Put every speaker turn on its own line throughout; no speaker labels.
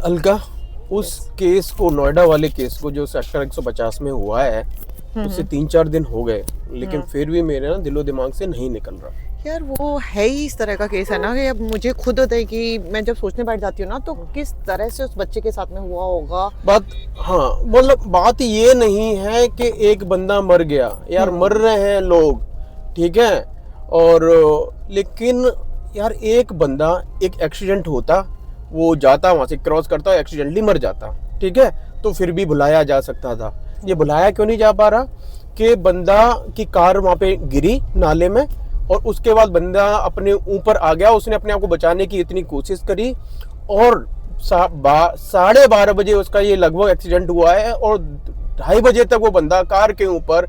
अलका, उस केस को, नोएडा वाले केस को जो सेक्टर 150 में हुआ है, उससे 3-4 दिन हो गए, लेकिन फिर भी मेरे ना दिलो दिमाग से नहीं निकल रहा
यार। वो है ही इस तरह का केस है ना कि अब मुझे खुद होता है कि मैं जब सोचने बैठ जाती हूँ ना, तो किस तरह से उस बच्चे के साथ में हुआ होगा।
बात। हाँ, मतलब बात ये नहीं है कि एक बंदा मर गया यार, मर रहे हैं लोग, ठीक है, और लेकिन यार एक बंदा, एक एक्सीडेंट होता, वो जाता वहां से क्रॉस करता, एक्सीडेंटली मर जाता, ठीक है, तो फिर भी बुलाया जा सकता था। ये बुलाया क्यों नहीं जा पा रहा कि बंदा की कार वहां पे गिरी नाले में, और उसके बाद बंदा अपने ऊपर आ गया, उसने अपने आप को बचाने की इतनी कोशिश करी, और 12:30 बजे उसका ये लगभग एक्सीडेंट हुआ है, और 2:30 बजे तक वो बंदा कार के ऊपर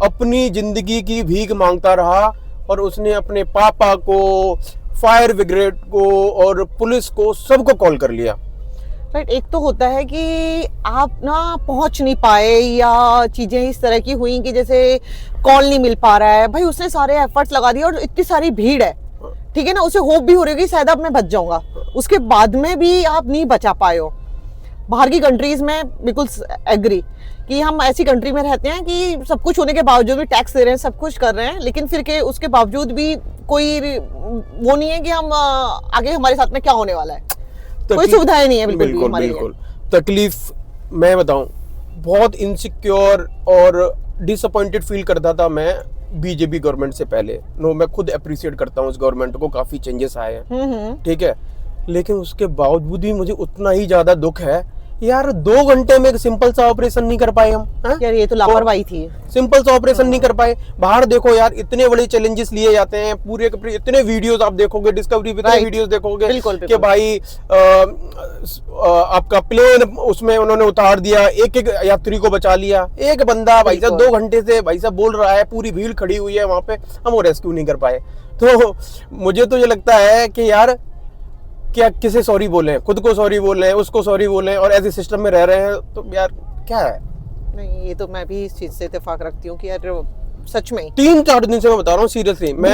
अपनी जिंदगी की भीख मांगता रहा, और उसने अपने पापा को, फायर ब्रिगेड को और पुलिस को, सबको कॉल कर लिया।
राइट। एक तो होता है कि आप ना पहुंच नहीं पाए, या चीजें इस तरह की हुई कि जैसे कॉल नहीं मिल पा रहा है, भाई उसने सारे एफर्ट्स लगा दिए और इतनी सारी भीड़ है, ठीक है ना, उसे होप भी हो रही है कि शायद अब मैं बच जाऊंगा, उसके बाद में भी आप नहीं बचा पाए हो। बाहर की कंट्रीज में बिल्कुल एग्री कि हम ऐसी कंट्री में रहते हैं कि सब कुछ होने के बावजूद भी टैक्स दे रहे हैं, सब कुछ कर रहे हैं, लेकिन फिर के उसके बावजूद भी कोई वो नहीं है कि हम आगे हमारे साथ में क्या होने वाला है, कोई सुविधाएं नहीं है बिल्कुल भी हमारे लिए।
तकलीफ मैं बताऊं, बहुत इनसिक्योर और डिसअपॉइंटेड फील करता था मैं बीजेपी गवर्नमेंट से पहले। नो, मैं खुद अप्रिशिएट करता हूं उस गवर्नमेंट को, काफी चेंजेस आए हैं, ठीक है, लेकिन उसके बावजूद भी मुझे उतना ही ज्यादा दुख है यार। 2 घंटे में एक सिंपल सा ऑपरेशन नहीं कर पाए हम, है?
यार ये तो लापरवाही थी।
सिंपल सा ऑपरेशन नहीं कर पाए। बाहर देखो यार, इतने बड़े चैलेंजेस लिए जाते हैं, पूरे इतने वीडियोस आप देखोगे, डिस्कवरी पे इतने वीडियोस देखोगे कि भाई आपका प्लेन उसमें उन्होंने उतार दिया, एक एक यात्री को बचा लिया, एक बंदा भाई साहब 2 घंटे से भाई साहब बोल रहा है, पूरी भीड़ खड़ी हुई है वहां पे, हम वो रेस्क्यू नहीं कर पाए। तो मुझे तो ये लगता है कि यार क्या किसे सॉरी बोले, खुद को सॉरी बोले, उसको सॉरी बोले, और ऐसे सिस्टम में रह रहे हैं, तो यार क्या है।
नहीं, ये तो मैं भी इस चीज से इत्तेफाक रखती हूँ कि यार सच में
3-4 दिन से मैं बता रहा हूँ सीरियसली, मैं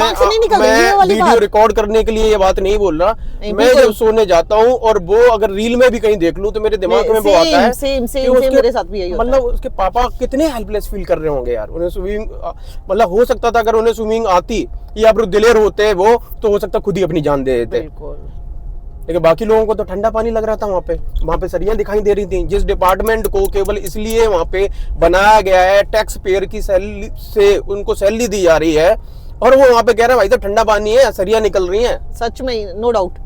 वीडियो रिकॉर्ड करने के लिए ये बात नहीं बोल रहा, मैं जब सोने जाता हूँ और वो अगर रील में भी कहीं देख लूं तो मेरे दिमाग में वो आता है।
सेम मेरे साथ भी यही होता है।
मतलब उसके पापा कितने हेल्पलेस फील कर रहे होंगे यार, उन्हें स्विमिंग, मतलब हो सकता था अगर उन्हें स्विमिंग आती या फिर दिलेर होते वो, तो हो सकता खुद ही अपनी जान दे देते, लेकिन बाकी लोगों को तो ठंडा पानी लग रहा था। वहां पे सरियां दिखाई दे रही थी, जिस डिपार्टमेंट को केवल इसलिए वहां पे बनाया गया है, टैक्स पेयर की सैलरी से उनको सैलरी दी जा रही है, और वो वहां पे कह रहा है भाई तो ठंडा पानी है, सरियां निकल रही हैं।
सच में, नो डाउट,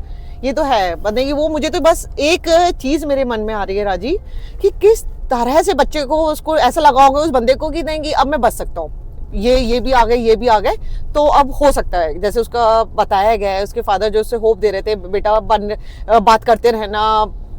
ये तो है। बताइए, वो मुझे तो बस एक चीज मेरे मन में आ रही है राजी, कि किस तरह से बच्चे को, उसको ऐसा लगा होगा उस बंदे को कि नहीं कि अब मैं बच सकता हूँ, ये भी आ गए, ये भी आ गए, तो अब हो सकता है। जैसे उसका बताया गया है, उसके फादर जो उससे होप दे रहे थे, बेटा बात करते रहना,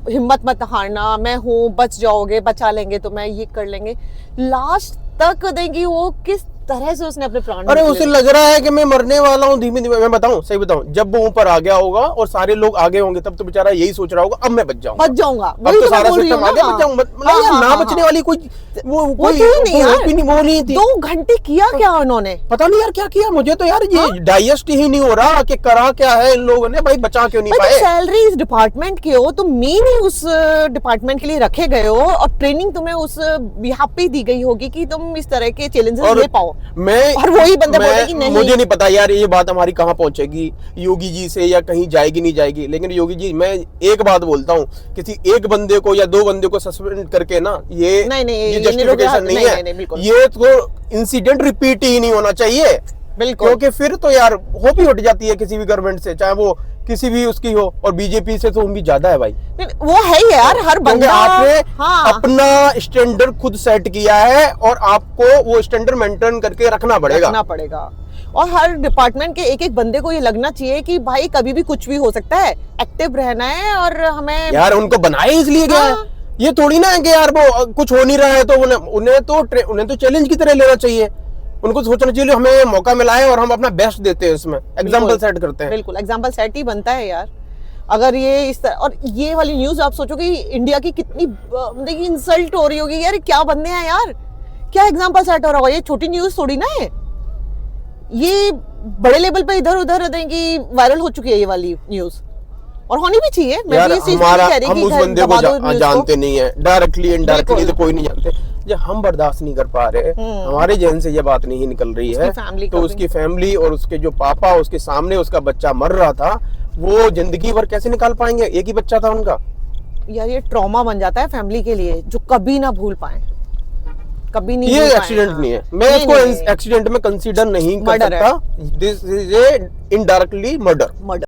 हिम्मत मत हारना, मैं हूँ, बच जाओगे, बचा लेंगे तो मैं ये कर लेंगे, लास्ट तक देंगी वो किस तरह से उसने अपने प्राण।
अरे उसे लग रहा है कि मैं मरने वाला हूँ धीमे धीमे। मैं बताऊं, सही बताऊं, जब वो ऊपर आ गया होगा और सारे लोग आगे होंगे, तब तो बेचारा यही सोच रहा होगा अब मैं बच जाऊंगा।
अब
तो सारा सिस्टम आगे बच जाऊंगा, मतलब यार ना बचने वाली कोई नहीं थी।
2 घंटे किया क्या उन्होंने,
पता नहीं यार क्या किया, मुझे तो यार ये डाइजेस्ट ही नहीं हो रहा कि करा क्या है इन लोगों ने, भाई बचा क्यों नहीं पाए।
सैलरी इस डिपार्टमेंट के हो तो मेन ही उस डिपार्टमेंट के लिए रखे गए हो, और ट्रेनिंग तुम्हें उस बिहाफ पे दी गई होगी कि तुम इस तरह के चैलेंजेस ले पाओ। और वही बंदा बोले कि नहीं,
मुझे नहीं पता यार ये बात हमारी कहाँ पहुंचेगी योगी जी से, या कहीं जाएगी नहीं जाएगी, लेकिन योगी जी मैं एक बात बोलता हूँ, किसी एक बंदे को या 2 बंदे को सस्पेंड करके ना, ये जस्टिफिकेशन नहीं है, ये तो इंसिडेंट रिपीट ही नहीं होना चाहिए, बिल्कुल, क्योंकि फिर तो यार होप ही उठ जाती है किसी भी गवर्नमेंट से, चाहे वो किसी भी उसकी हो, और बीजेपी से तो भी ज्यादा है भाई।
वो है यार, हर बंदा
आपने अपना स्टैंडर्ड खुद सेट किया है, और आपको वो स्टैंडर्ड मेंटेन करके रखना पड़ेगा।
और हर डिपार्टमेंट के एक एक बंदे को ये लगना चाहिए कि भाई कभी भी कुछ भी हो सकता है, एक्टिव रहना है, और हमें यार
उनको बनाए इसलिए गया है, ये थोड़ी ना है कि यार वो कुछ हो नहीं रहा है तो उन्हें तो चैलेंज की तरह लेना चाहिए, उनको सोचना चाहिए हमें मौका मिला है और हम अपना बेस्ट देते हैं, इसमें एग्जांपल सेट करते हैं।
बिल्कुल एग्जांपल सेट ही बनता है यार, अगर ये इस तरह। और ये वाली न्यूज आप सोचो कि इंडिया की कितनी देखिए इंसल्ट हो रही होगी यार, क्या बंदे हैं यार, क्या एग्जांपल सेट हो रहा होगा, ये छोटी न्यूज थोड़ी ना है, ये बड़े लेवल पे इधर उधर देंगी, वायरल हो चुकी है ये वाली न्यूज। और होनी भी चाहिए। मैं
यार
भी इस चीज को
हमारा
नहीं कह रही
हम
कि
उस
घर
बंदे को
दबा दो न्यूज़ को।
जानते नहीं है, डायरेक्टली इनडायरेक्टली
बिल्कुल।
तो कोई नहीं जानते। जब हम बर्दाश्त नहीं कर पा रहे, हमारे जहन से ये बात नहीं निकल रही है,
उसकी फैमिली
तो
का भी।
उसकी फैमिली और उसके जो पापा, उसके सामने उसका बच्चा मर रहा था, वो जिंदगी भर कैसे निकाल पाएंगे? एक ही बच्चा था उनका।
यार ये ट्रॉमा बन जाता है फैमिली के लिए, जो कभी ना भूल पाए, कभी नहीं
ये
भूल पाए।
एक्सीडेंट
हाँ।
नहीं है, मैं
नहीं,
इसको
नहीं, नहीं।
एक्सीडेंट में कंसीडर नहीं कर
Murder है।
सकता। This is a indirectly murder.
Murder.